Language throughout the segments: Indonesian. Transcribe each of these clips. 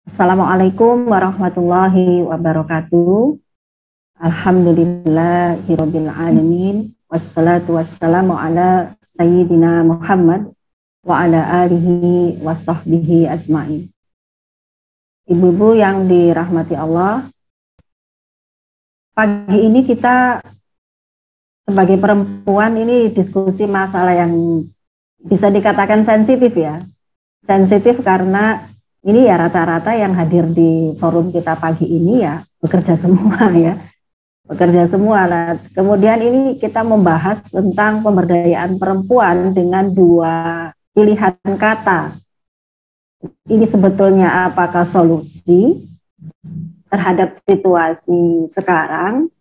Assalamualaikum warahmatullahi wabarakatuh. Alhamdulillahirabbil alamin. Wassalatu wassalamu ala sayyidina Muhammad wa ala alihi wa sahbihi ajmain. Ibu-ibu yang dirahmati Allah, pagi ini kita sebagai perempuan ini diskusi masalah yang bisa dikatakan sensitif ya. Sensitif karena ini ya rata-rata yang hadir di forum kita pagi ini ya bekerja semua ya, bekerja semua. Nah, kemudian ini kita membahas tentang pemberdayaan perempuan dengan dua pilihan kata. Ini sebetulnya apakah solusi terhadap situasi sekarang,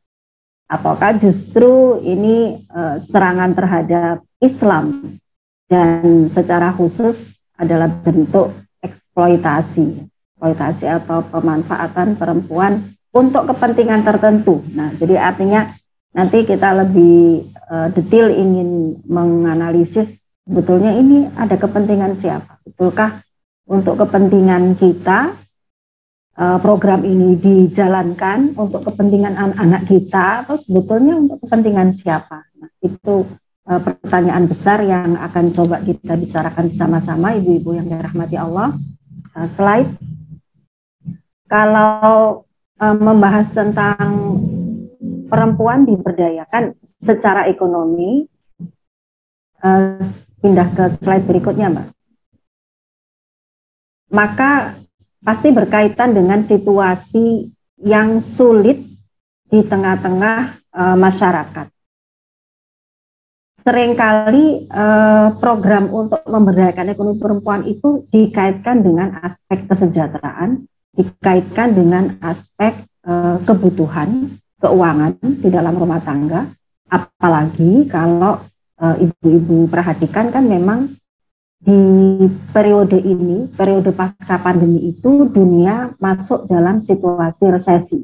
ataukah justru ini serangan terhadap Islam dan secara khusus adalah bentuk eksploitasi atau pemanfaatan perempuan untuk kepentingan tertentu. Nah, jadi artinya nanti kita lebih detail ingin menganalisis sebetulnya ini ada kepentingan siapa. Betulkah untuk kepentingan kita program ini dijalankan untuk kepentingan anak-anak kita atau sebetulnya untuk kepentingan siapa? Nah, itu pertanyaan besar yang akan coba kita bicarakan bersama-sama ibu-ibu yang dirahmati Allah. Slide. Kalau membahas tentang perempuan diberdayakan secara ekonomi, pindah ke slide berikutnya, Mbak. Maka pasti berkaitan dengan situasi yang sulit di tengah-tengah masyarakat. Seringkali program untuk memberdayakan ekonomi perempuan itu dikaitkan dengan aspek kesejahteraan, dikaitkan dengan aspek kebutuhan keuangan di dalam rumah tangga. Apalagi kalau ibu-ibu perhatikan kan memang di periode ini, periode pasca pandemi itu dunia masuk dalam situasi resesi.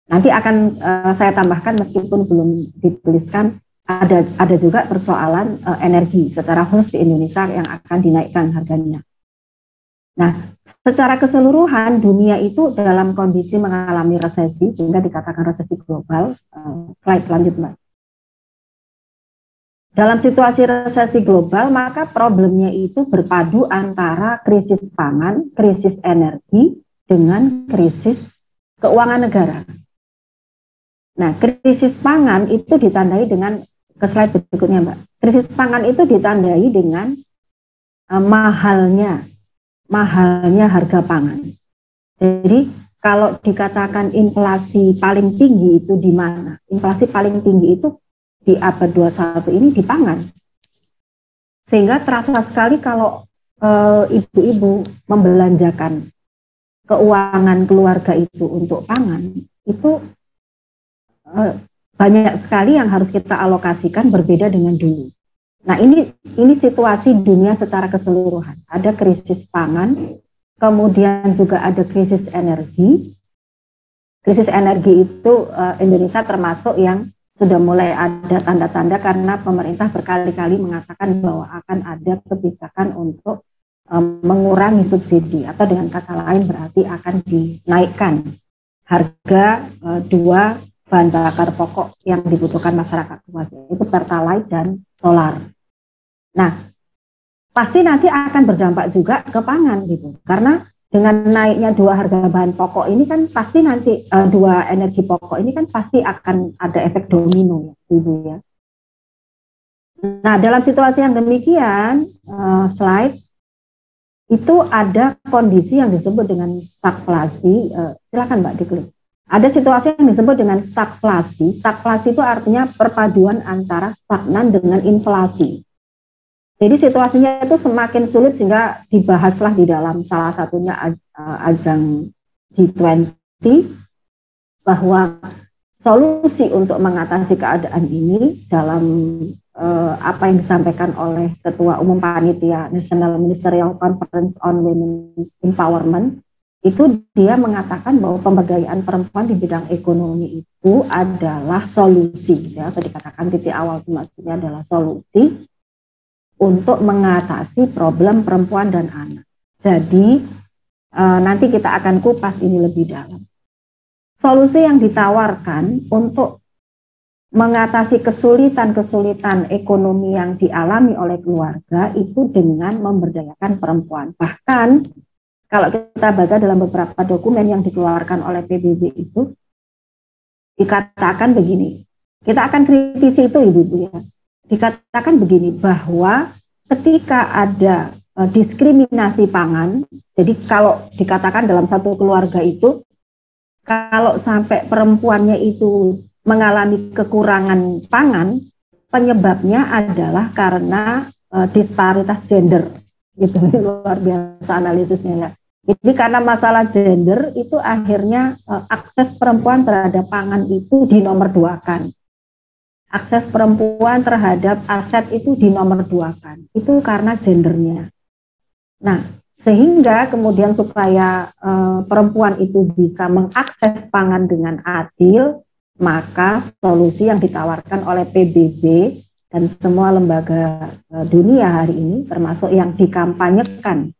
Nanti akan saya tambahkan meskipun belum dituliskan, ada juga persoalan energi secara khusus di Indonesia yang akan dinaikkan harganya. Nah, secara keseluruhan dunia itu dalam kondisi mengalami resesi sehingga dikatakan resesi global. Slide lanjut, Mbak. Dalam situasi resesi global, maka problemnya itu berpadu antara krisis pangan, krisis energi dengan krisis keuangan negara. Nah, krisis pangan itu ditandai dengan ke slide berikutnya, Mbak. Krisis pangan itu ditandai dengan mahalnya harga pangan. Jadi kalau dikatakan inflasi paling tinggi itu di mana? Inflasi paling tinggi itu di abad 21 ini di pangan. Sehingga terasa sekali kalau ibu-ibu membelanjakan keuangan keluarga itu untuk pangan, itu banyak sekali yang harus kita alokasikan berbeda dengan dulu. Nah, ini situasi dunia secara keseluruhan. Ada krisis pangan, kemudian juga ada krisis energi. Krisis energi itu Indonesia termasuk yang sudah mulai ada tanda-tanda karena pemerintah berkali-kali mengatakan bahwa akan ada kebijakan untuk mengurangi subsidi atau dengan kata lain berarti akan dinaikkan harga dua bahan bakar pokok yang dibutuhkan masyarakat luas, itu pertalite dan solar. Nah, pasti nanti akan berdampak juga ke pangan gitu, karena dengan naiknya dua harga bahan pokok ini kan pasti nanti dua energi pokok ini kan pasti akan ada efek domino ya, Ibu ya. Nah, dalam situasi yang demikian, slide itu ada kondisi yang disebut dengan stagflasi. Silakan Mbak diklik. Ada situasi yang disebut dengan stagflasi. Stagflasi itu artinya perpaduan antara stagnan dengan inflasi. Jadi situasinya itu semakin sulit sehingga dibahaslah di dalam salah satunya ajang G20 bahwa solusi untuk mengatasi keadaan ini dalam apa yang disampaikan oleh Ketua Umum Panitia National Ministerial Conference on Women's Empowerment, itu dia mengatakan bahwa pemberdayaan perempuan di bidang ekonomi itu adalah solusi, ya, atau dikatakan titik awal maksudnya adalah solusi untuk mengatasi problem perempuan dan anak. Jadi nanti kita akan kupas ini lebih dalam. Solusi yang ditawarkan untuk mengatasi kesulitan-kesulitan ekonomi yang dialami oleh keluarga itu dengan memberdayakan perempuan. Bahkan kalau kita baca dalam beberapa dokumen yang dikeluarkan oleh PBB itu dikatakan begini, kita akan kritisi itu Ibu-Ibu ya. Dikatakan begini bahwa ketika ada diskriminasi pangan, jadi kalau dikatakan dalam satu keluarga itu kalau sampai perempuannya itu mengalami kekurangan pangan, penyebabnya adalah karena disparitas gender. Itu luar biasa analisisnya ya. Jadi karena masalah gender itu akhirnya akses perempuan terhadap pangan itu dinomorduakan. Akses perempuan terhadap aset itu dinomorduakan. Itu karena gendernya. Nah, sehingga kemudian supaya perempuan itu bisa mengakses pangan dengan adil, maka solusi yang ditawarkan oleh PBB dan semua lembaga dunia hari ini, termasuk yang dikampanyekan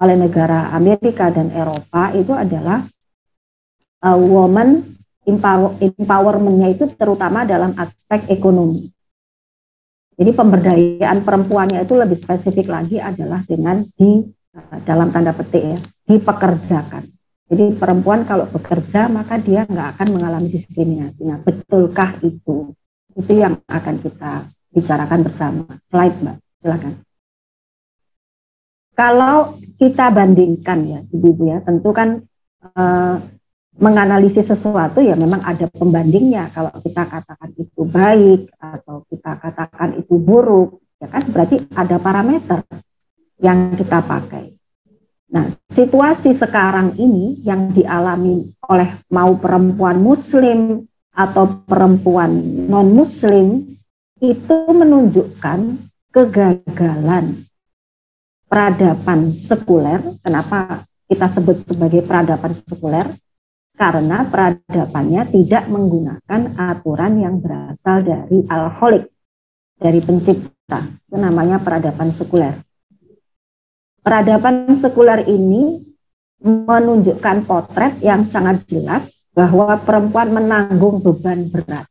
oleh negara Amerika dan Eropa, itu adalah woman empowerment-nya itu terutama dalam aspek ekonomi. Jadi pemberdayaan perempuannya itu lebih spesifik lagi adalah dengan dalam tanda petik ya, dipekerjakan. Jadi perempuan kalau bekerja maka dia nggak akan mengalami diskriminasi. Nah, betulkah itu? Itu yang akan kita bicarakan bersama. Slide Mbak, silakan. Kalau kita bandingkan ya Ibu-Ibu ya, tentu kan menganalisis sesuatu ya memang ada pembandingnya. Kalau kita katakan itu baik atau kita katakan itu buruk, ya kan berarti ada parameter yang kita pakai. Nah, situasi sekarang ini yang dialami oleh mau perempuan muslim atau perempuan non-muslim itu menunjukkan kegagalan peradaban sekuler. Kenapa kita sebut sebagai peradaban sekuler? Karena peradabannya tidak menggunakan aturan yang berasal dari al-Khaliq, dari pencipta. Itu namanya peradaban sekuler. Peradaban sekuler ini menunjukkan potret yang sangat jelas bahwa perempuan menanggung beban berat.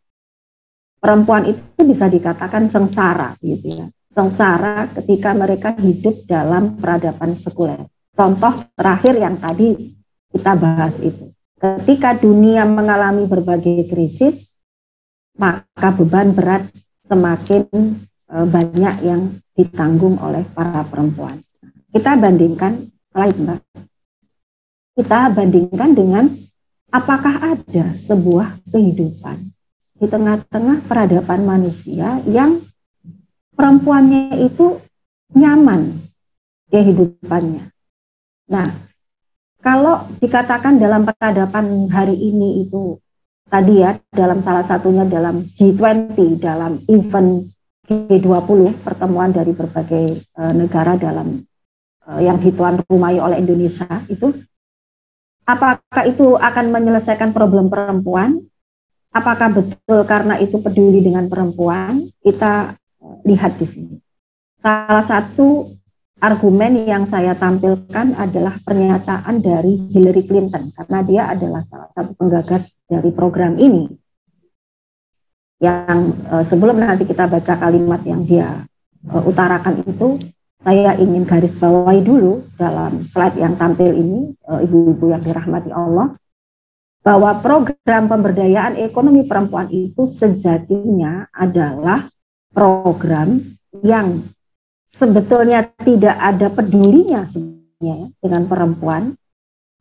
Perempuan itu bisa dikatakan sengsara, gitu ya. Sengsara ketika mereka hidup dalam peradaban sekuler. Contoh terakhir yang tadi kita bahas itu. Ketika dunia mengalami berbagai krisis, maka beban berat semakin banyak yang ditanggung oleh para perempuan. Kita bandingkan, slide Mbak. Kita bandingkan dengan apakah ada sebuah kehidupan di tengah-tengah peradaban manusia yang perempuannya itu nyaman kehidupannya. Nah, kalau dikatakan dalam peradaban hari ini itu tadi ya, dalam salah satunya dalam G20, dalam event G20, pertemuan dari berbagai negara dalam yang dituan rumai oleh Indonesia itu, apakah itu akan menyelesaikan problem perempuan? Apakah betul karena itu peduli dengan perempuan? Kita lihat di sini. Salah satu argumen yang saya tampilkan adalah pernyataan dari Hillary Clinton, karena dia adalah salah satu penggagas dari program ini. Yang sebelum nanti kita baca kalimat yang dia utarakan itu, saya ingin garis bawahi dulu dalam slide yang tampil ini, ibu-ibu yang dirahmati Allah, bahwa program pemberdayaan ekonomi perempuan itu sejatinya adalah program yang sebetulnya tidak ada pedulinya sebenarnya dengan perempuan.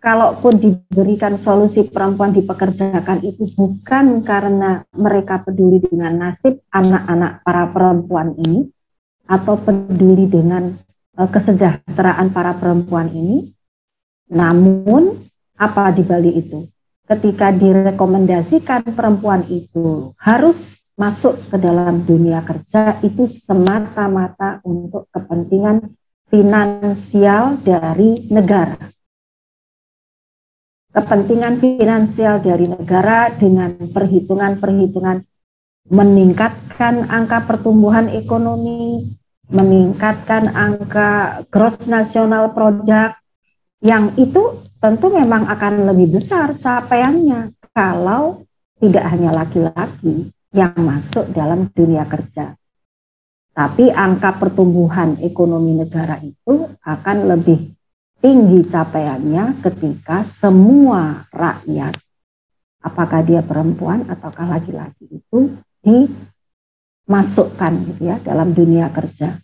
Kalaupun diberikan solusi perempuan dipekerjakan itu bukan karena mereka peduli dengan nasib anak-anak para perempuan ini atau peduli dengan kesejahteraan para perempuan ini. Namun apa di balik itu? Ketika direkomendasikan perempuan itu harus masuk ke dalam dunia kerja, itu semata-mata untuk kepentingan finansial dari negara. Kepentingan finansial dari negara dengan perhitungan-perhitungan meningkatkan angka pertumbuhan ekonomi, meningkatkan angka gross national product, Yang itu tentu memang akan lebih besar capaiannya kalau tidak hanya laki-laki yang masuk dalam dunia kerja. Tapi angka pertumbuhan ekonomi negara itu akan lebih tinggi capaiannya ketika semua rakyat, apakah dia perempuan ataukah laki-laki, itu dimasukkan gitu ya dalam dunia kerja.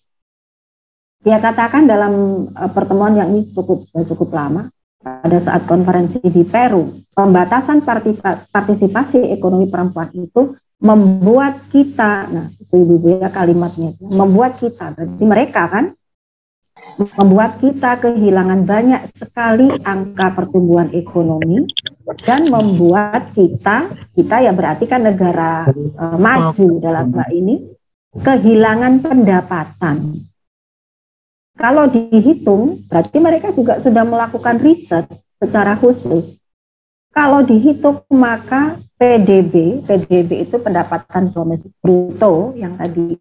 Dia katakan dalam pertemuan yang ini cukup lama, pada saat konferensi di Peru, pembatasan partisipasi ekonomi perempuan itu membuat kita, nah itu ibu-ibu ya kalimatnya, membuat kita, berarti mereka kan, membuat kita kehilangan banyak sekali angka pertumbuhan ekonomi dan membuat kita ya berarti kan negara maju dalam hal ini, kehilangan pendapatan. Kalau dihitung, berarti mereka juga sudah melakukan riset secara khusus. Kalau dihitung, maka PDB itu pendapatan domestik bruto yang tadi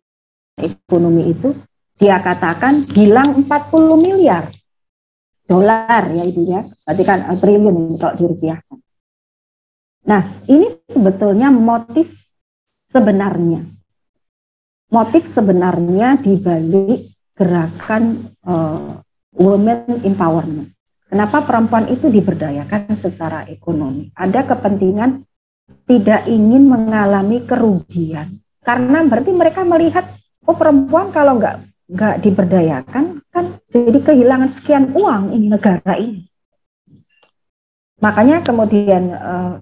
ekonomi itu, dia katakan hilang 40 miliar dolar ya Ibu ya, berarti kan triliun kalau dirupiahkan. Nah, ini sebetulnya motif sebenarnya di balik gerakan women empowerment. Kenapa perempuan itu diberdayakan secara ekonomi? Ada kepentingan tidak ingin mengalami kerugian, karena berarti mereka melihat, oh perempuan kalau nggak diberdayakan kan jadi kehilangan sekian uang ini negara ini. Makanya kemudian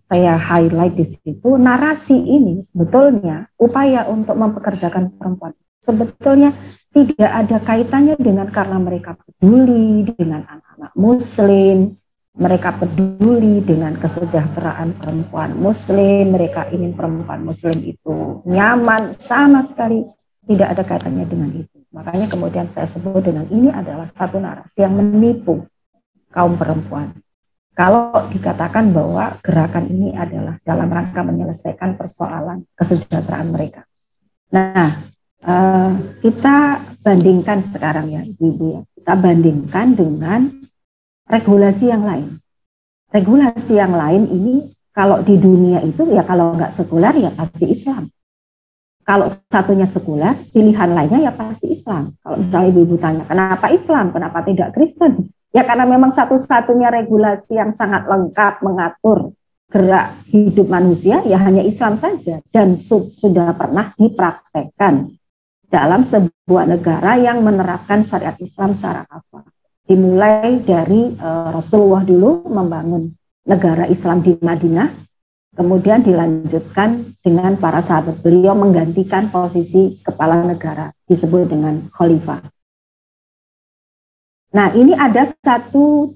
saya highlight di situ, narasi ini sebetulnya upaya untuk mempekerjakan perempuan sebetulnya tidak ada kaitannya dengan karena mereka peduli dengan anak-anak muslim, mereka peduli dengan kesejahteraan perempuan muslim, mereka ingin perempuan muslim itu nyaman, sama sekali tidak ada kaitannya dengan itu. Makanya kemudian saya sebut dengan ini adalah satu narasi yang menipu kaum perempuan. Kalau dikatakan bahwa gerakan ini adalah dalam rangka menyelesaikan persoalan kesejahteraan mereka. Nah, kita bandingkan sekarang ya Ibu ya, kita bandingkan dengan regulasi yang lain. Regulasi yang lain ini kalau di dunia itu ya kalau nggak sekuler ya pasti Islam. Kalau satunya sekuler, pilihan lainnya ya pasti Islam. Kalau misalnya Ibu tanya, kenapa Islam, kenapa tidak Kristen? Ya karena memang satu-satunya regulasi yang sangat lengkap mengatur gerak hidup manusia ya hanya Islam saja, dan sudah pernah dipraktekkan dalam sebuah negara yang menerapkan syariat Islam secara kafah. Dimulai dari Rasulullah dulu membangun negara Islam di Madinah, kemudian dilanjutkan dengan para sahabat beliau menggantikan posisi kepala negara, disebut dengan khalifah. Nah, ini ada satu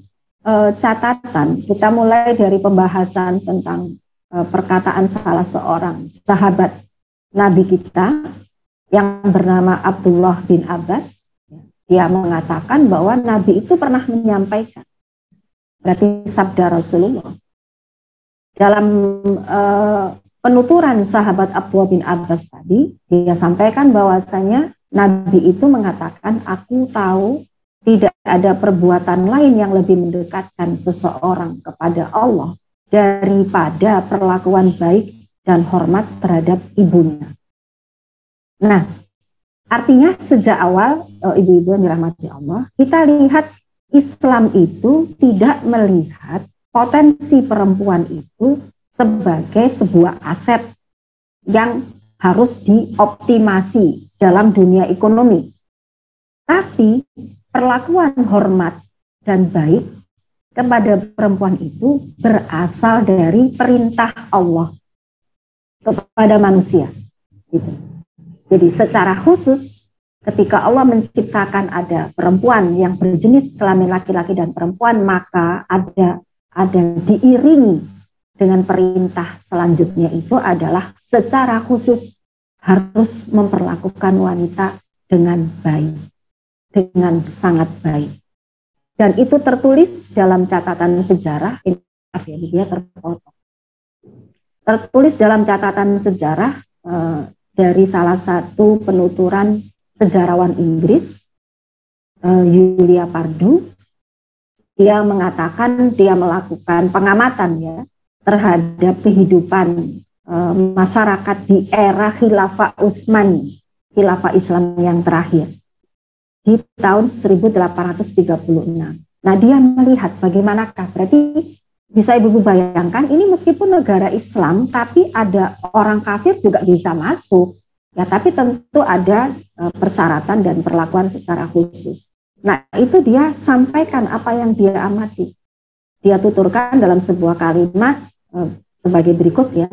catatan, kita mulai dari pembahasan tentang perkataan salah seorang sahabat Nabi kita, yang bernama Abdullah bin Abbas. Dia mengatakan bahwa Nabi itu pernah menyampaikan, berarti sabda Rasulullah, dalam penuturan sahabat Abdullah bin Abbas tadi, dia sampaikan bahwasanya Nabi itu mengatakan, aku tahu tidak ada perbuatan lain yang lebih mendekatkan seseorang kepada Allah daripada perlakuan baik dan hormat terhadap ibunya. Nah, artinya sejak awal, ibu-ibu yang dirahmati Allah, kita lihat Islam itu tidak melihat potensi perempuan itu sebagai sebuah aset yang harus dioptimasi dalam dunia ekonomi. Tapi perlakuan hormat dan baik kepada perempuan itu berasal dari perintah Allah kepada manusia. Gitu. Jadi secara khusus ketika Allah menciptakan ada perempuan yang berjenis kelamin laki-laki dan perempuan, maka ada diiringi dengan perintah selanjutnya itu adalah secara khusus harus memperlakukan wanita dengan baik, dengan sangat baik. Dan itu tertulis dalam catatan sejarah, dia terpotong. Tertulis dalam catatan sejarah dari salah satu penuturan sejarawan Inggris, Julia Pardue. dia mengatakan dia melakukan pengamatan ya terhadap kehidupan masyarakat di era Khilafah Utsmani, Khilafah Islam yang terakhir di tahun 1836. Nah, dia melihat bagaimanakah, berarti bisa Ibu bayangkan, ini meskipun negara Islam, tapi ada orang kafir juga bisa masuk. Ya, tapi tentu ada persyaratan dan perlakuan secara khusus. Nah, itu dia sampaikan apa yang dia amati. Dia tuturkan dalam sebuah kalimat sebagai berikut ya.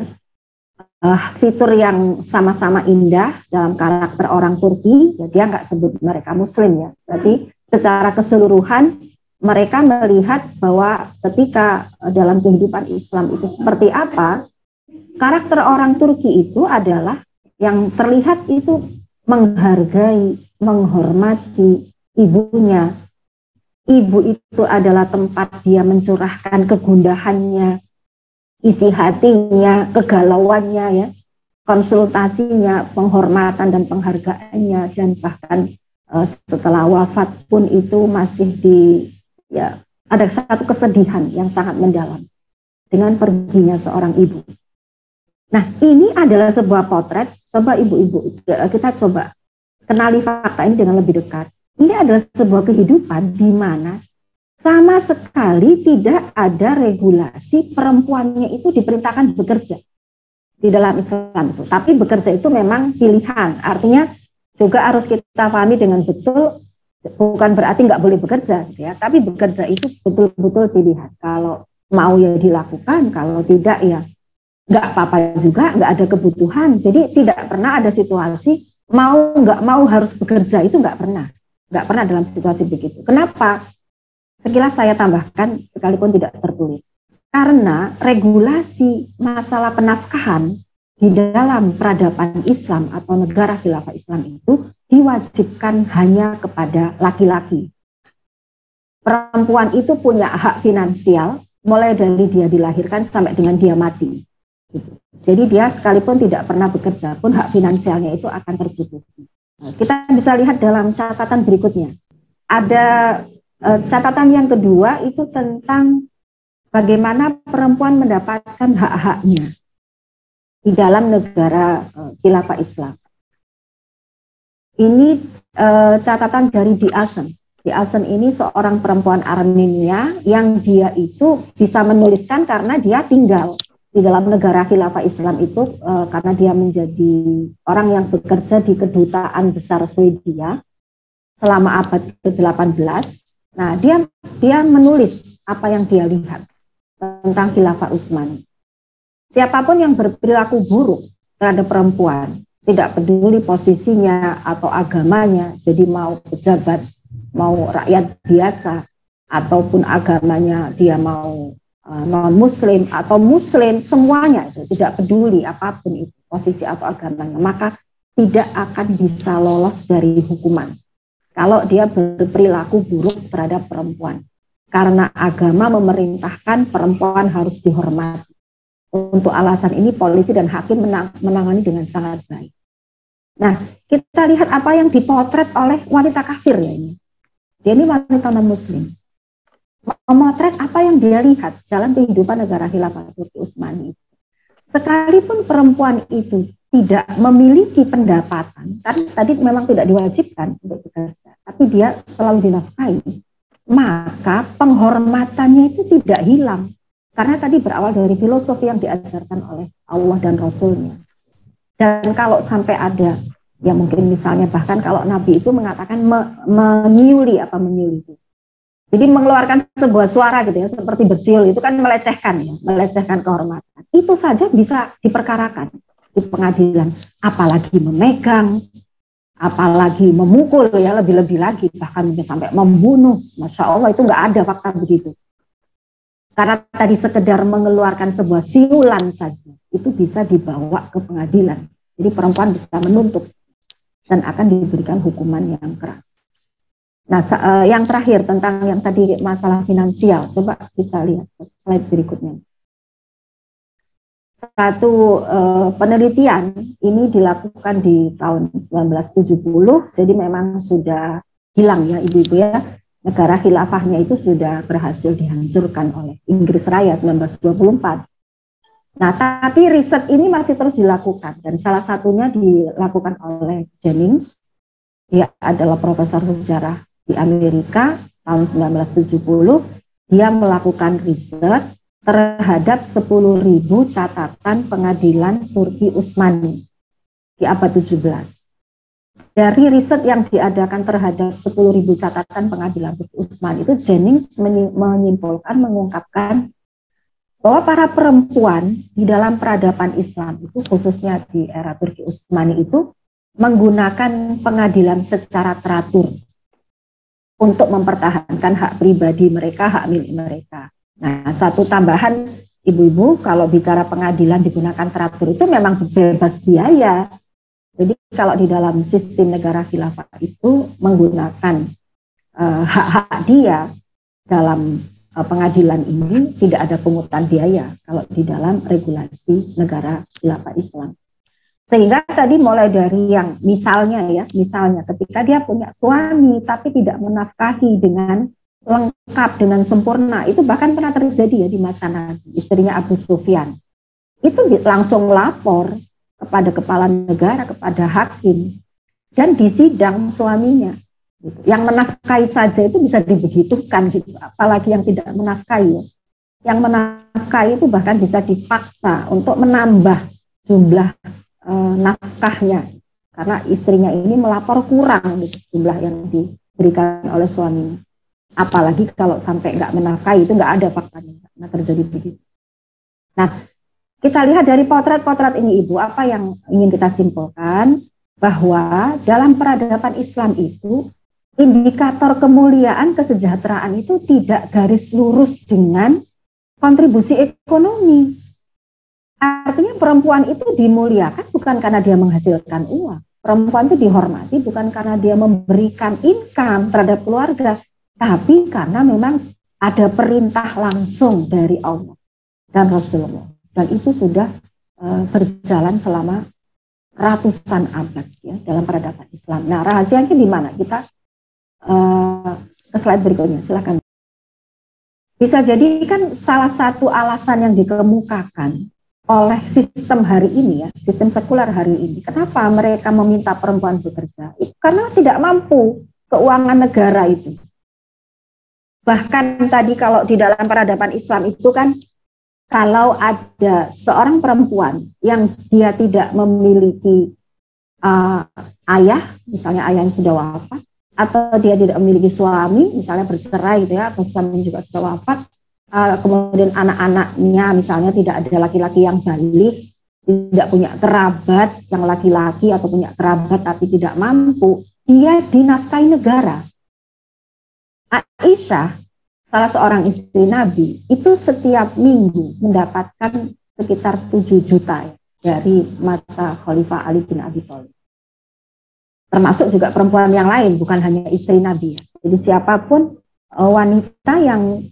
Fitur yang sama-sama indah dalam karakter orang Turki, ya dia nggak sebut mereka Muslim ya, berarti secara keseluruhan mereka melihat bahwa ketika dalam kehidupan Islam itu seperti apa, karakter orang Turki itu adalah yang terlihat itu menghargai, menghormati ibunya. Ibu itu adalah tempat dia mencurahkan kegundahannya, isi hatinya, kegalauannya ya, konsultasinya, penghormatan dan penghargaannya, dan bahkan setelah wafat pun itu masih ya ada satu kesedihan yang sangat mendalam dengan perginya seorang ibu. Nah, ini adalah sebuah potret. Coba ibu-ibu kita coba kenali fakta ini dengan lebih dekat. Ini adalah sebuah kehidupan di mana sama sekali tidak ada regulasi perempuannya itu diperintahkan bekerja di dalam Islam itu. Tapi bekerja itu memang pilihan. Artinya juga harus kita pahami dengan betul, bukan berarti nggak boleh bekerja, gitu ya. Tapi bekerja itu betul-betul pilihan. Kalau mau ya dilakukan, kalau tidak ya nggak apa-apa juga, nggak ada kebutuhan. Jadi tidak pernah ada situasi mau nggak mau harus bekerja, itu nggak pernah dalam situasi begitu. Kenapa? Sekilas saya tambahkan, sekalipun tidak tertulis. Karena regulasi masalah penafkahan di dalam peradaban Islam atau negara khilafah Islam itu diwajibkan hanya kepada laki-laki. Perempuan itu punya hak finansial mulai dari dia dilahirkan sampai dengan dia mati. Jadi dia sekalipun tidak pernah bekerja pun hak finansialnya itu akan tercukupi. Nah, kita bisa lihat dalam catatan berikutnya. Ada catatan yang kedua itu tentang bagaimana perempuan mendapatkan hak-haknya di dalam negara khilafah Islam. Ini catatan dari Di Asen. Di Asen ini seorang perempuan Armenia yang dia itu bisa menuliskan karena dia tinggal di dalam negara khilafah Islam itu karena dia menjadi orang yang bekerja di kedutaan besar Swedia selama abad ke-18. Nah, dia menulis apa yang dia lihat tentang khilafah Utsmani. Siapapun yang berperilaku buruk terhadap perempuan, tidak peduli posisinya atau agamanya, jadi mau pejabat, mau rakyat biasa, ataupun agamanya dia mau non-muslim atau muslim, semuanya itu tidak peduli apapun itu, posisi atau agamanya, maka tidak akan bisa lolos dari hukuman kalau dia berperilaku buruk terhadap perempuan. Karena agama memerintahkan perempuan harus dihormati. Untuk alasan ini polisi dan hakim menangani dengan sangat baik. Nah, kita lihat apa yang dipotret oleh wanita kafir ya ini. Dia ini wanita non-muslim. Memotret apa yang dia lihat dalam kehidupan negara khilafah Turki Utsmani. Sekalipun perempuan itu tidak memiliki pendapatan, kan tadi memang tidak diwajibkan untuk bekerja, tapi dia selalu dinafkahi, maka penghormatannya itu tidak hilang. Karena tadi berawal dari filosofi yang diajarkan oleh Allah dan Rasulnya. Dan kalau sampai ada, ya mungkin misalnya bahkan kalau Nabi itu mengatakan menyuli itu. Jadi mengeluarkan sebuah suara gitu ya, seperti bersiul, itu kan melecehkan ya, melecehkan kehormatan. Itu saja bisa diperkarakan di pengadilan, apalagi memegang, apalagi memukul ya, lebih-lebih lagi, bahkan mungkin sampai membunuh. Masya Allah, itu nggak ada fakta begitu. Karena tadi sekedar mengeluarkan sebuah siulan saja, itu bisa dibawa ke pengadilan. Jadi perempuan bisa menuntut dan akan diberikan hukuman yang keras. Nah, yang terakhir tentang yang tadi masalah finansial, coba kita lihat slide berikutnya. Satu penelitian ini dilakukan di tahun 1970, jadi memang sudah hilang ya ibu-ibu ya. negara khilafahnya itu sudah berhasil dihancurkan oleh Inggris Raya 1924. Nah, tapi riset ini masih terus dilakukan dan salah satunya dilakukan oleh Jennings. Dia adalah profesor sejarah di Amerika tahun 1970. Dia melakukan riset terhadap 10.000 catatan pengadilan Turki Utsmani di abad 17. Dari riset yang diadakan terhadap 10.000 catatan pengadilan Turki Utsmani itu, Jennings menyimpulkan, mengungkapkan bahwa para perempuan di dalam peradaban Islam itu, khususnya di era Turki Utsmani itu, menggunakan pengadilan secara teratur untuk mempertahankan hak pribadi mereka, hak milik mereka. Nah, satu tambahan, ibu-ibu, kalau bicara pengadilan digunakan teratur itu memang bebas biaya. Jadi kalau di dalam sistem negara khilafah itu menggunakan hak-hak dia dalam pengadilan ini tidak ada pungutan biaya kalau di dalam regulasi negara khilafah Islam. Sehingga tadi mulai dari yang misalnya ketika dia punya suami tapi tidak menafkahi dengan lengkap, dengan sempurna, itu bahkan pernah terjadi ya di masa Nabi, istrinya Abu Sufyan. Itu langsung lapor kepada kepala negara, kepada hakim, dan disidang suaminya. Yang menafkahi saja itu bisa dibegitukan gitu, apalagi yang tidak menafkahi. Yang menafkahi itu bahkan bisa dipaksa untuk menambah jumlah nafkahnya karena istrinya ini melapor kurang gitu, jumlah yang diberikan oleh suaminya. Apalagi kalau sampai nggak menafkahi, itu nggak ada faktanya, nah terjadi begitu. Nah, kita lihat dari potret-potret ini, Ibu, apa yang ingin kita simpulkan, bahwa dalam peradaban Islam itu indikator kemuliaan kesejahteraan itu tidak garis lurus dengan kontribusi ekonomi. Artinya perempuan itu dimuliakan bukan karena dia menghasilkan uang. Perempuan itu dihormati bukan karena dia memberikan income terhadap keluarga, tapi karena memang ada perintah langsung dari Allah dan Rasulullah. Dan itu sudah berjalan selama ratusan abad ya dalam peradaban Islam. Nah, rahasianya di mana? Kita ke slide berikutnya, silakan. Bisa jadi kan salah satu alasan yang dikemukakan oleh sistem hari ini ya, sistem sekuler hari ini, kenapa mereka meminta perempuan bekerja? Itu karena tidak mampu keuangan negara itu. Bahkan tadi kalau di dalam peradaban Islam itu kan, kalau ada seorang perempuan yang dia tidak memiliki ayah, misalnya ayahnya sudah wafat, atau dia tidak memiliki suami, misalnya bercerai gitu ya, atau suami juga sudah wafat, kemudian anak-anaknya misalnya tidak ada laki-laki yang balik, tidak punya kerabat yang laki-laki atau punya kerabat tapi tidak mampu, dia dinafkahi negara. Aisyah, salah seorang istri Nabi, itu setiap minggu mendapatkan sekitar 7 juta ya, dari masa Khalifah Ali bin Abi Thalib. Termasuk juga perempuan yang lain, bukan hanya istri Nabi ya. Jadi siapapun wanita yang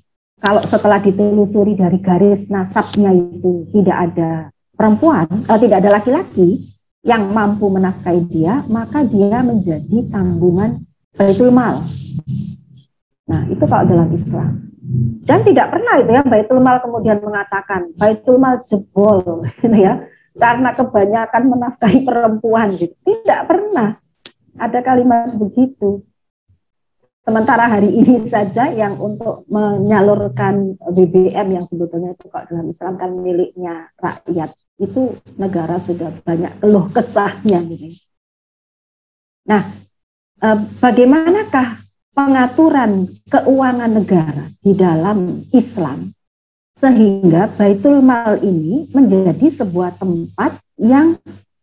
kalau setelah ditelusuri dari garis nasabnya itu tidak ada perempuan, tidak ada laki-laki yang mampu menafkahi dia, maka dia menjadi tanggungan Baitul Mal. Nah, itu kalau dalam Islam. Dan tidak pernah itu ya Baitul Mal kemudian mengatakan Baitul Mal jebol gitu ya, karena kebanyakan menafkahi perempuan gitu. Tidak pernah ada kalimat begitu. Sementara hari ini saja yang untuk menyalurkan BBM yang sebetulnya itu kalau dalam Islam kan miliknya rakyat, itu negara sudah banyak keluh kesahnya gitu. Nah, bagaimanakah pengaturan keuangan negara di dalam Islam sehingga Baitul Mal ini menjadi sebuah tempat yang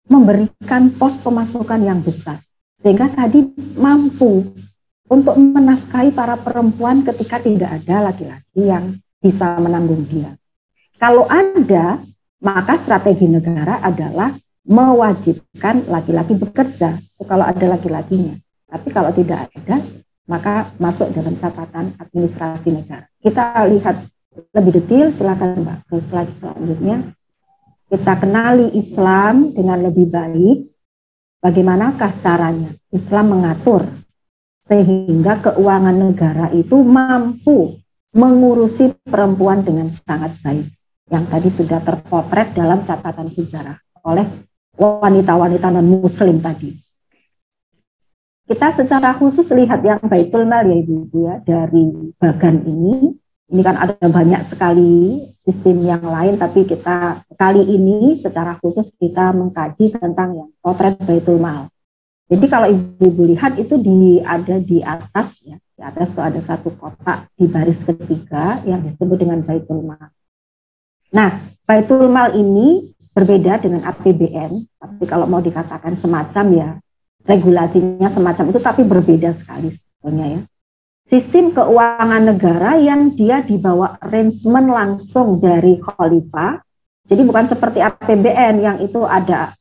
memberikan pos pemasukan yang besar, sehingga tadi mampu untuk menafkahi para perempuan ketika tidak ada laki-laki yang bisa menanggung dia. Kalau ada, maka strategi negara adalah mewajibkan laki-laki bekerja kalau ada laki-lakinya. Tapi kalau tidak ada, maka masuk dalam catatan administrasi negara. Kita lihat lebih detail, silakan Mbak ke slide selanjutnya. Kita kenali Islam dengan lebih baik. Bagaimanakah caranya Islam mengatur sehingga keuangan negara itu mampu mengurusi perempuan dengan sangat baik, yang tadi sudah terpotret dalam catatan sejarah oleh wanita-wanita non-muslim tadi. Kita secara khusus lihat yang Baitul Mal ya Ibu ya, dari bagan ini kan ada banyak sekali sistem yang lain, tapi kita kali ini secara khusus kita mengkaji tentang yang potret Baitul Mal. Jadi kalau Ibu lihat itu ada di atas ya, di atas itu ada satu kotak di baris ketiga yang disebut dengan Baitul Mal. Nah, Baitul Mal ini berbeda dengan APBN, tapi kalau mau dikatakan semacam ya, regulasinya semacam itu, tapi berbeda sekali sebetulnya ya. Sistem keuangan negara yang dia dibawa arrangement langsung dari khalifah, jadi bukan seperti APBN yang itu ada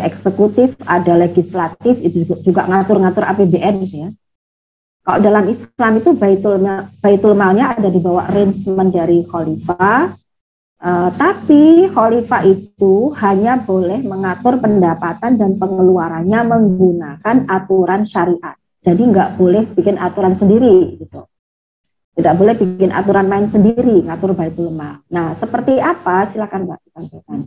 eksekutif, ada legislatif, itu juga ngatur-ngatur APBN gitu ya. Kalau dalam Islam itu Baitul Malnya ada di bawah arrangement dari khalifah, tapi khalifah itu hanya boleh mengatur pendapatan dan pengeluarannya menggunakan aturan syariat. Jadi nggak boleh bikin aturan sendiri gitu. Tidak boleh bikin aturan main sendiri, ngatur Baitul Mal. Nah, seperti apa? Silakan Mbak sampaikan.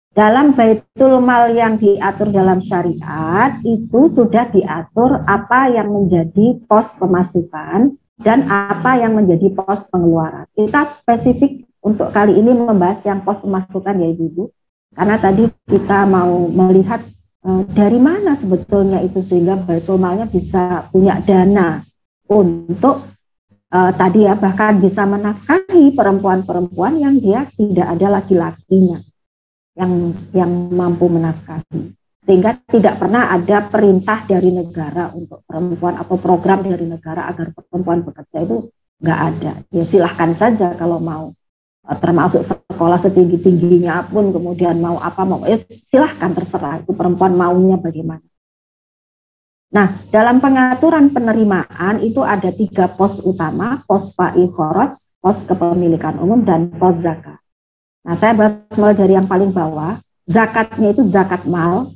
Dalam Baitul Mal yang diatur dalam syariat itu sudah diatur apa yang menjadi pos pemasukan dan apa yang menjadi pos pengeluaran. Kita spesifik untuk kali ini membahas yang pos pemasukan ya Ibu, karena tadi kita mau melihat dari mana sebetulnya itu sehingga Baitul Malnya bisa punya dana untuk tadi ya bahkan bisa menafkahi perempuan-perempuan yang dia tidak ada laki-lakinya yang mampu menafkahi, sehingga tidak pernah ada perintah dari negara untuk perempuan atau program dari negara agar perempuan bekerja, itu nggak ada. Ya silahkan saja kalau mau, termasuk sekolah setinggi-tingginya pun kemudian mau apa mau silahkan, terserah itu perempuan maunya bagaimana. Nah, dalam pengaturan penerimaan itu ada 3 pos utama, pos fa'i khoraj, pos kepemilikan umum, dan pos zakat. Nah, saya bahas mulai dari yang paling bawah, zakatnya itu zakat mal.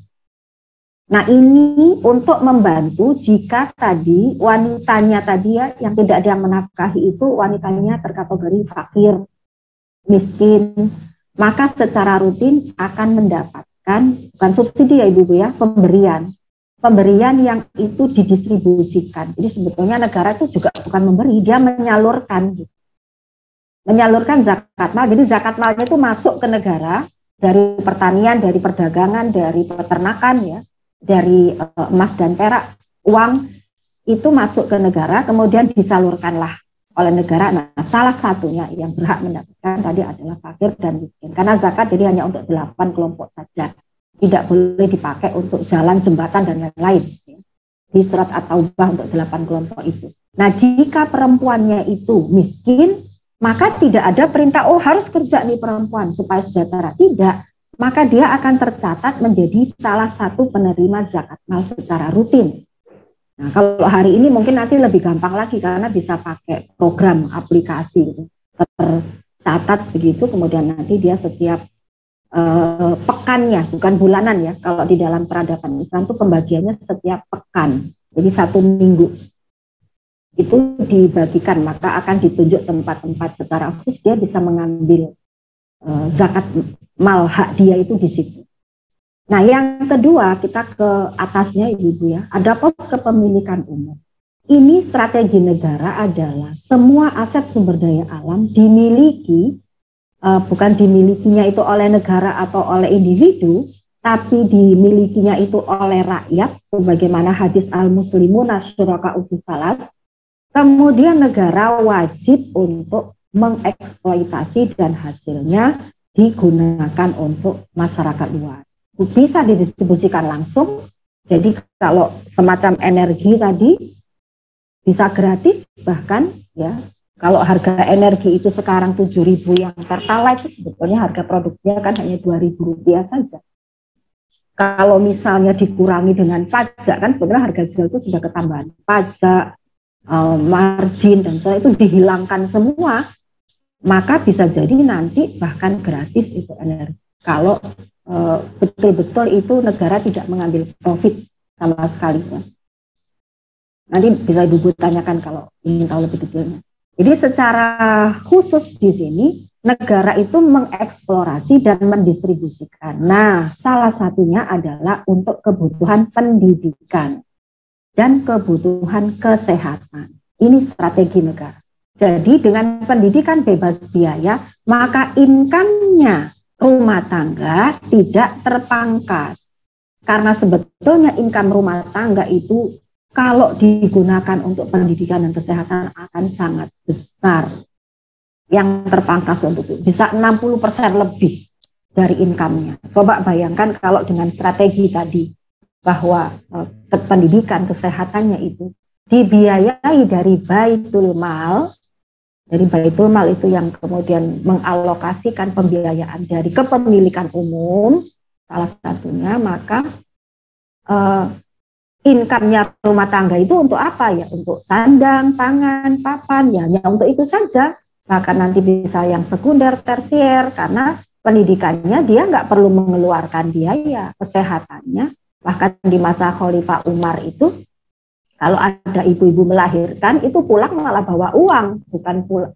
Nah, ini untuk membantu jika tadi wanitanya tadi ya yang tidak ada yang menafkahi itu wanitanya terkategori fakir, miskin, maka secara rutin akan mendapatkan, bukan subsidi ya Ibu ya, pemberian yang itu didistribusikan. Jadi sebetulnya negara itu juga bukan memberi, dia menyalurkan gitu. Menyalurkan zakat mal. Jadi zakat malnya itu masuk ke negara dari pertanian, dari perdagangan, dari peternakan ya, dari emas dan perak, uang itu masuk ke negara, kemudian disalurkanlah oleh negara. Nah, salah satunya yang berhak mendapatkan tadi adalah fakir dan miskin. Karena zakat jadi hanya untuk 8 kelompok saja. Tidak boleh dipakai untuk jalan, jembatan, dan lain-lain. Di surat At-Taubah untuk 8 kelompok itu. Nah, jika perempuannya itu miskin, maka tidak ada perintah, oh harus kerja nih perempuan supaya sejahtera. Tidak. Maka dia akan tercatat menjadi salah satu penerima zakat mal secara rutin. Nah, kalau hari ini mungkin nanti lebih gampang lagi karena bisa pakai program aplikasi tercatat begitu, kemudian nanti dia setiap pekannya, bukan bulanan ya, kalau di dalam peradaban Islam itu pembagiannya setiap pekan, jadi 1 minggu itu dibagikan, maka akan ditunjuk tempat-tempat secara khusus dia bisa mengambil zakat mal hak dia itu di situ. Nah, yang kedua kita ke atasnya Ibu ya, ada pos kepemilikan umum. Ini strategi negara adalah semua aset sumber daya alam dimiliki, bukan dimilikinya itu oleh negara atau oleh individu, tapi dimilikinya itu oleh rakyat, sebagaimana hadis al-muslimuna syuraka'u fi salas. Kemudian negara wajib untuk mengeksploitasi dan hasilnya digunakan untuk masyarakat luas. Bisa didistribusikan langsung, jadi kalau semacam energi tadi bisa gratis, bahkan ya kalau harga energi itu sekarang 7.000 yang pertalite itu sebetulnya harga produksinya kan hanya Rp2.000 saja. Kalau misalnya dikurangi dengan pajak kan sebetulnya harga jual itu sudah ketambahan pajak, margin dan sebagainya itu dihilangkan semua, maka bisa jadi nanti bahkan gratis itu energi. Kalau betul-betul itu negara tidak mengambil profit sama sekali. Nanti bisa Ibu tanyakan kalau ingin tahu lebih detailnya. Jadi secara khusus di sini negara itu mengeksplorasi dan mendistribusikan. Nah, salah satunya adalah untuk kebutuhan pendidikan dan kebutuhan kesehatan. Ini strategi negara. Jadi dengan pendidikan bebas biaya, maka income-nya rumah tangga tidak terpangkas. Karena sebetulnya income rumah tangga itu kalau digunakan untuk pendidikan dan kesehatan akan sangat besar. Yang terpangkas untuk itu bisa 60% lebih dari income-nya. Coba bayangkan kalau dengan strategi tadi bahwa pendidikan kesehatannya itu dibiayai dari Baitul Mal. Dari Baitul Mal itu yang kemudian mengalokasikan pembiayaan dari kepemilikan umum salah satunya, maka income-nya rumah tangga itu untuk apa ya? Untuk sandang, pangan, papan, ya hanya untuk itu saja. Bahkan nanti bisa yang sekunder, tersier, karena pendidikannya dia nggak perlu mengeluarkan biaya, kesehatannya. Bahkan di masa Khalifah Umar itu, kalau ada ibu-ibu melahirkan, itu pulang malah bawa uang,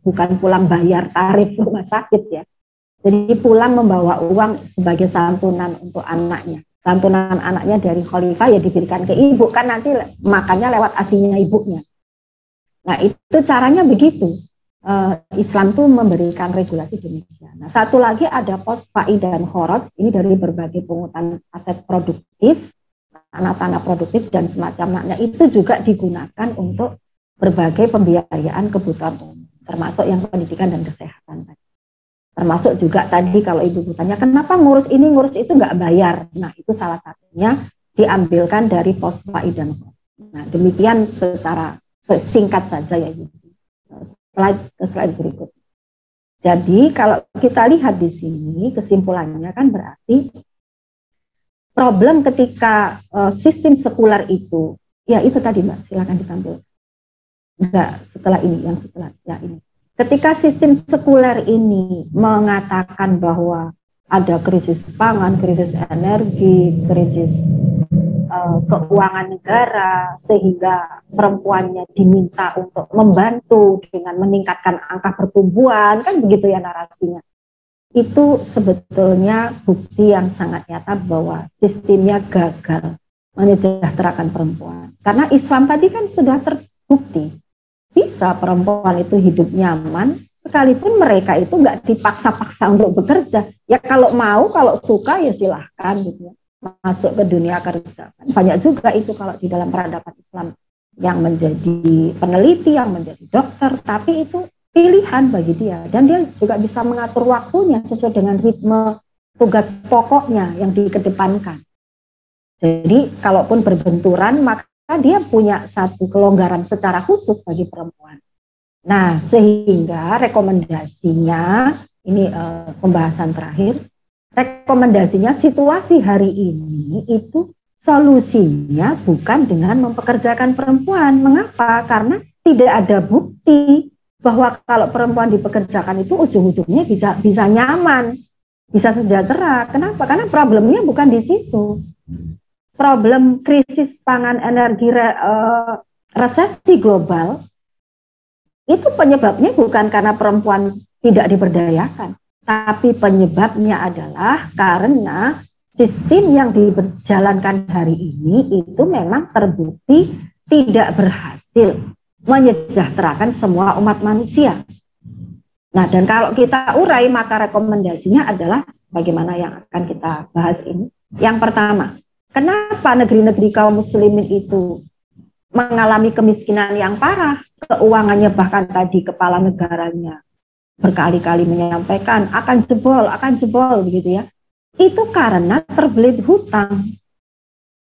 bukan pulang bayar tarif rumah sakit ya. Jadi pulang membawa uang sebagai santunan untuk anaknya. Santunan anaknya dari Khalifah ya diberikan ke ibu, kan nanti makannya lewat asinya ibunya. Nah itu caranya begitu. Islam tuh memberikan regulasi demikian. Nah, satu lagi ada pos faidah dan khorot, ini dari berbagai pungutan aset produktif, tanah-tanah produktif dan semacamnya, itu juga digunakan untuk berbagai pembiayaan kebutuhan umum, termasuk yang pendidikan dan kesehatan. Termasuk juga tadi kalau ibu tanya kenapa ngurus ini ngurus itu nggak bayar, nah itu salah satunya diambilkan dari pos faidah dan khorot. Nah demikian secara singkat saja ya ibu. Slide berikut. Jadi kalau kita lihat di sini kesimpulannya kan berarti problem ketika sistem sekuler itu, ya itu tadi Mbak, silakan ditampil. Enggak, setelah ini, yang setelah ya ini. Ketika sistem sekuler ini mengatakan bahwa ada krisis pangan, krisis energi, krisis keuangan negara, sehingga perempuannya diminta untuk membantu dengan meningkatkan angka pertumbuhan, kan begitu ya narasinya. Itu sebetulnya bukti yang sangat nyata bahwa sistemnya gagal menyejahterakan perempuan. Karena Islam tadi kan sudah terbukti, bisa perempuan itu hidup nyaman, sekalipun mereka itu nggak dipaksa-paksa untuk bekerja. Ya kalau mau, kalau suka ya silahkan gitu ya, masuk ke dunia kerja. Banyak juga itu kalau di dalam peradaban Islam yang menjadi peneliti, yang menjadi dokter, tapi itu pilihan bagi dia. Dan dia juga bisa mengatur waktunya sesuai dengan ritme tugas pokoknya yang dikedepankan. Jadi kalaupun berbenturan, maka dia punya satu kelonggaran secara khusus bagi perempuan. Nah, sehingga rekomendasinya, ini pembahasan terakhir, rekomendasinya situasi hari ini itu solusinya bukan dengan mempekerjakan perempuan. Mengapa? Karena tidak ada bukti bahwa kalau perempuan dipekerjakan itu ujung-ujungnya bisa nyaman, bisa sejahtera. Kenapa? Karena problemnya bukan di situ. Problem krisis pangan, energi, resesi global itu penyebabnya bukan karena perempuan tidak diberdayakan, tapi penyebabnya adalah karena sistem yang dijalankan hari ini itu memang terbukti tidak berhasil menyejahterakan semua umat manusia. Nah, dan kalau kita urai, maka rekomendasinya adalah bagaimana yang akan kita bahas ini. Yang pertama, kenapa negeri-negeri kaum muslimin itu mengalami kemiskinan yang parah, keuangannya bahkan tadi kepala negaranya berkali-kali menyampaikan akan jebol begitu ya. Itu karena terbelit hutang.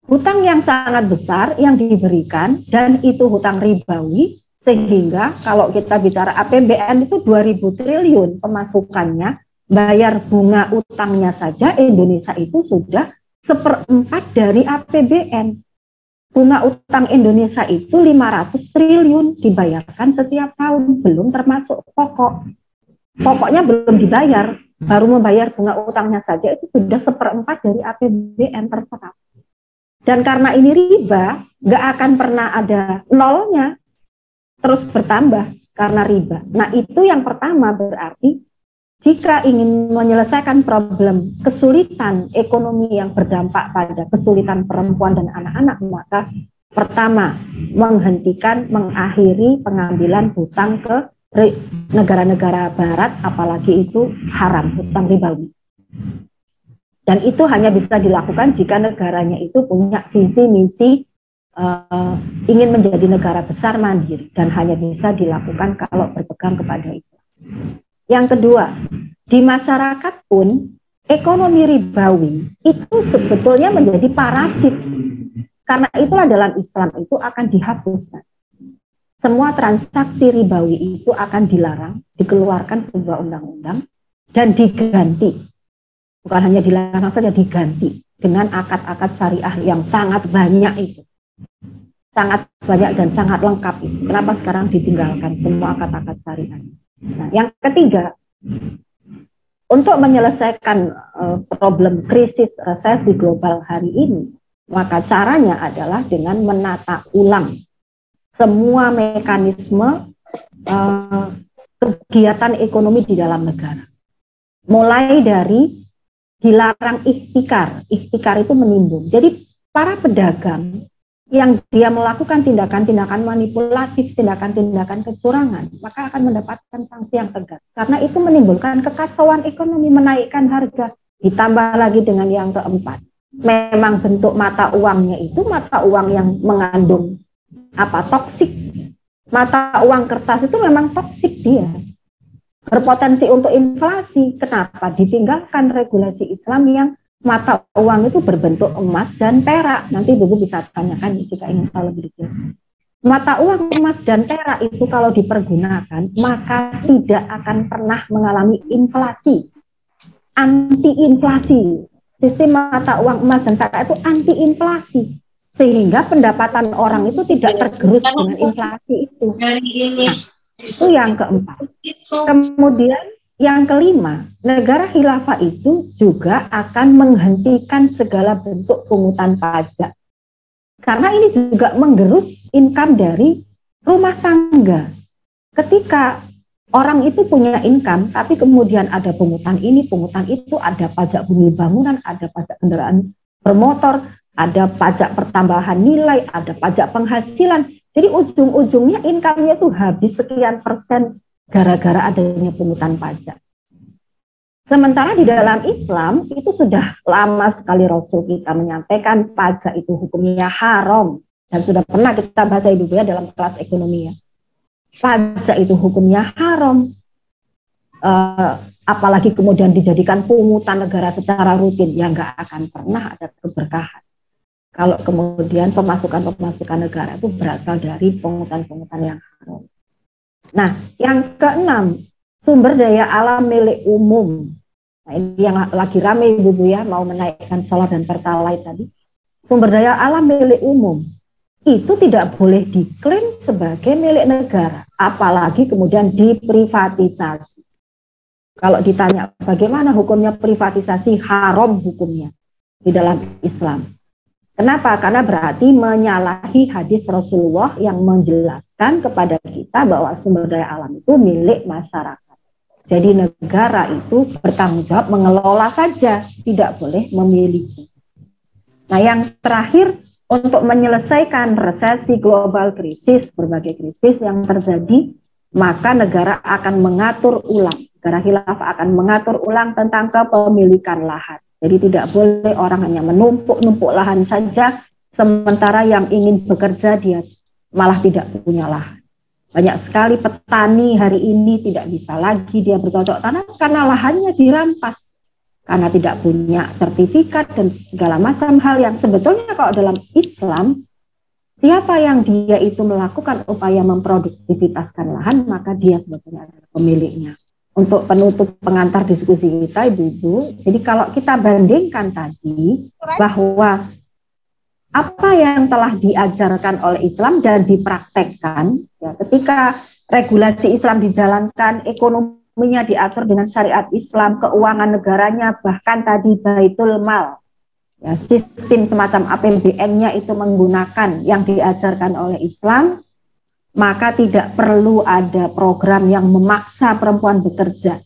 Hutang yang sangat besar yang diberikan, dan itu hutang ribawi, sehingga kalau kita bicara APBN itu 2.000 triliun pemasukannya, bayar bunga utangnya saja Indonesia itu sudah 1/4 dari APBN. Bunga utang Indonesia itu 500 triliun dibayarkan setiap tahun, belum termasuk pokok. Pokoknya belum dibayar, baru membayar bunga utangnya saja itu sudah 1/4 dari APBN terserap. Dan karena ini riba, nggak akan pernah ada nolnya, terus bertambah karena riba. Nah, itu yang pertama, berarti jika ingin menyelesaikan problem kesulitan ekonomi yang berdampak pada kesulitan perempuan dan anak-anak, maka pertama, mengakhiri pengambilan hutang ke negara-negara barat, apalagi itu haram, hutang ribawi. Dan itu hanya bisa dilakukan jika negaranya itu punya visi misi ingin menjadi negara besar mandiri, dan hanya bisa dilakukan kalau berpegang kepada Islam. Yang kedua, di masyarakat pun ekonomi ribawi itu sebetulnya menjadi parasit. Karena itulah dalam Islam itu akan dihapuskan. Semua transaksi ribawi itu akan dilarang, dikeluarkan sebuah undang-undang dan diganti. Bukan hanya dilarang saja, diganti dengan akad-akad syariah yang sangat banyak itu. Sangat banyak dan sangat lengkap itu. Kenapa sekarang ditinggalkan semua akad-akad syariah? Nah, yang ketiga, untuk menyelesaikan problem krisis resesi global hari ini, maka caranya adalah dengan menata ulang semua mekanisme kegiatan ekonomi di dalam negara. Mulai dari dilarang ikhtikar. Ikhtikar itu menimbun. Jadi para pedagang yang dia melakukan tindakan-tindakan manipulatif, tindakan-tindakan kecurangan, maka akan mendapatkan sanksi yang tegas. Karena itu menimbulkan kekacauan ekonomi, menaikkan harga. Ditambah lagi dengan yang keempat, memang bentuk mata uangnya itu mata uang yang mengandung toksik. Mata uang kertas itu memang toksik, dia berpotensi untuk inflasi. Kenapa? Ditinggalkan regulasi Islam yang mata uang itu berbentuk emas dan perak. Nanti Ibu bisa tanyakan jika ingin tahu lebih detail. Mata uang emas dan perak itu kalau dipergunakan, maka tidak akan pernah mengalami inflasi. Anti-inflasi. Sistem mata uang emas dan perak itu anti-inflasi. Sehingga pendapatan orang itu tidak tergerus dengan inflasi itu. Nah, itu yang keempat. Kemudian yang kelima, negara khilafah itu juga akan menghentikan segala bentuk pungutan pajak. Karena ini juga menggerus income dari rumah tangga. Ketika orang itu punya income, tapi kemudian ada pungutan ini, pungutan itu, ada pajak bumi bangunan, ada pajak kendaraan bermotor, ada pajak pertambahan nilai, ada pajak penghasilan. Jadi ujung-ujungnya income-nya itu habis sekian persen gara-gara adanya pungutan pajak. Sementara di dalam Islam itu sudah lama sekali Rasul kita menyampaikan pajak itu hukumnya haram. Dan sudah pernah kita bahas Ibu ya dalam kelas ekonomi ya. Pajak itu hukumnya haram. Apalagi kemudian dijadikan pungutan negara secara rutin, ya nggak akan pernah ada keberkahan. Kalau kemudian pemasukan negara itu berasal dari pungutan-pungutan yang haram. Nah, yang keenam, sumber daya alam milik umum. Nah, ini yang lagi ramai Ibu ya, mau menaikkan solar dan pertalite tadi. Sumber daya alam milik umum itu tidak boleh diklaim sebagai milik negara, apalagi kemudian diprivatisasi. Kalau ditanya bagaimana hukumnya privatisasi, haram hukumnya di dalam Islam. Kenapa? Karena berarti menyalahi hadis Rasulullah yang menjelaskan kepada kita bahwa sumber daya alam itu milik masyarakat. Jadi negara itu bertanggung jawab mengelola saja, tidak boleh memiliki. Nah, yang terakhir, untuk menyelesaikan resesi global krisis, berbagai krisis yang terjadi, maka negara akan mengatur ulang, negara khilafah akan mengatur ulang tentang kepemilikan lahan. Jadi tidak boleh orang hanya menumpuk-numpuk lahan saja, sementara yang ingin bekerja dia malah tidak punya lahan. Banyak sekali petani hari ini tidak bisa lagi dia bercocok tanam karena lahannya dirampas. Karena tidak punya sertifikat dan segala macam hal yang sebetulnya kalau dalam Islam, siapa yang dia itu melakukan upaya memproduktivitaskan lahan, maka dia sebetulnya adalah pemiliknya. Untuk penutup pengantar diskusi kita, Ibu-ibu, jadi kalau kita bandingkan tadi bahwa apa yang telah diajarkan oleh Islam dan dipraktekkan, ya, ketika regulasi Islam dijalankan, ekonominya diatur dengan syariat Islam, keuangan negaranya, bahkan tadi Baitul Mal ya, sistem semacam APBN-nya itu menggunakan yang diajarkan oleh Islam, maka tidak perlu ada program yang memaksa perempuan bekerja.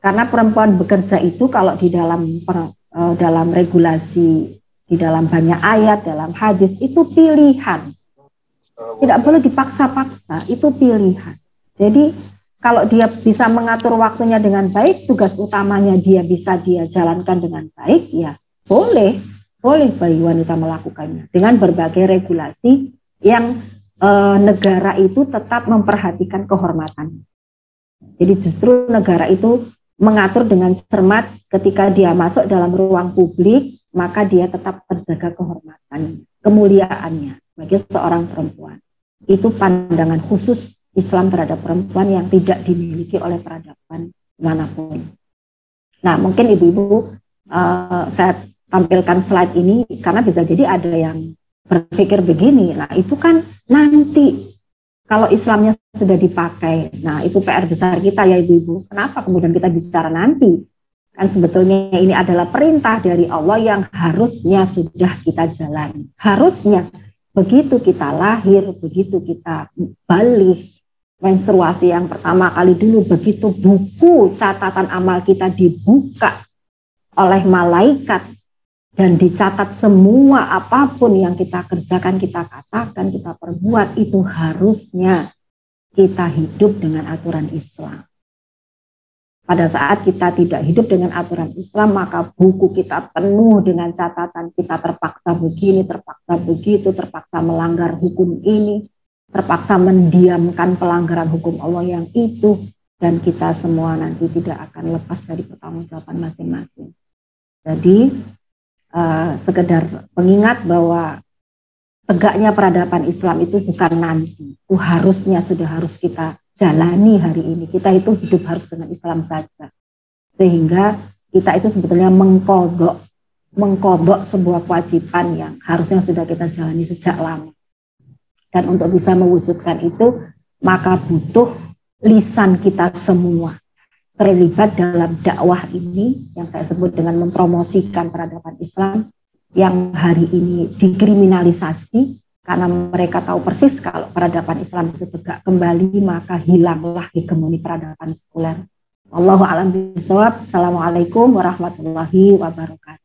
Karena perempuan bekerja itu kalau di dalam regulasi, di dalam banyak ayat, dalam hadis, itu pilihan. Tidak boleh dipaksa-paksa, itu pilihan. Jadi kalau dia bisa mengatur waktunya dengan baik, tugas utamanya dia bisa dia jalankan dengan baik, ya boleh bagi wanita melakukannya dengan berbagai regulasi yang negara itu tetap memperhatikan kehormatan. Jadi justru negara itu mengatur dengan cermat ketika dia masuk dalam ruang publik, maka dia tetap terjaga kehormatan, kemuliaannya sebagai seorang perempuan. Itu pandangan khusus Islam terhadap perempuan yang tidak dimiliki oleh peradaban manapun. Nah, mungkin ibu-ibu saya tampilkan slide ini karena bisa jadi ada yang berpikir begini, nah itu kan nanti kalau Islamnya sudah dipakai, nah itu PR besar kita ya ibu-ibu. Kenapa kemudian kita bicara nanti? Kan sebetulnya ini adalah perintah dari Allah yang harusnya sudah kita jalani. Harusnya begitu kita lahir, begitu kita balik, menstruasi yang pertama kali dulu, begitu buku catatan amal kita dibuka oleh malaikat dan dicatat semua apapun yang kita kerjakan, kita katakan, kita perbuat, itu harusnya kita hidup dengan aturan Islam. Pada saat kita tidak hidup dengan aturan Islam, maka buku kita penuh dengan catatan, kita terpaksa begini, terpaksa begitu, terpaksa melanggar hukum ini, terpaksa mendiamkan pelanggaran hukum Allah yang itu, dan kita semua nanti tidak akan lepas dari pertanggungjawaban masing-masing. Jadi, sekedar pengingat bahwa tegaknya peradaban Islam itu bukan nanti, itu harusnya sudah harus kita jalani hari ini. Kita itu hidup harus dengan Islam saja, sehingga kita itu sebetulnya mengkodok sebuah kewajiban yang harusnya sudah kita jalani sejak lama. Dan untuk bisa mewujudkan itu, maka butuh lisan kita semua terlibat dalam dakwah ini yang saya sebut dengan mempromosikan peradaban Islam yang hari ini dikriminalisasi karena mereka tahu persis kalau peradaban Islam itu tegak kembali maka hilanglah hegemoni peradaban sekuler. Wallahu a'lam bishawab. Assalamualaikum warahmatullahi wabarakatuh.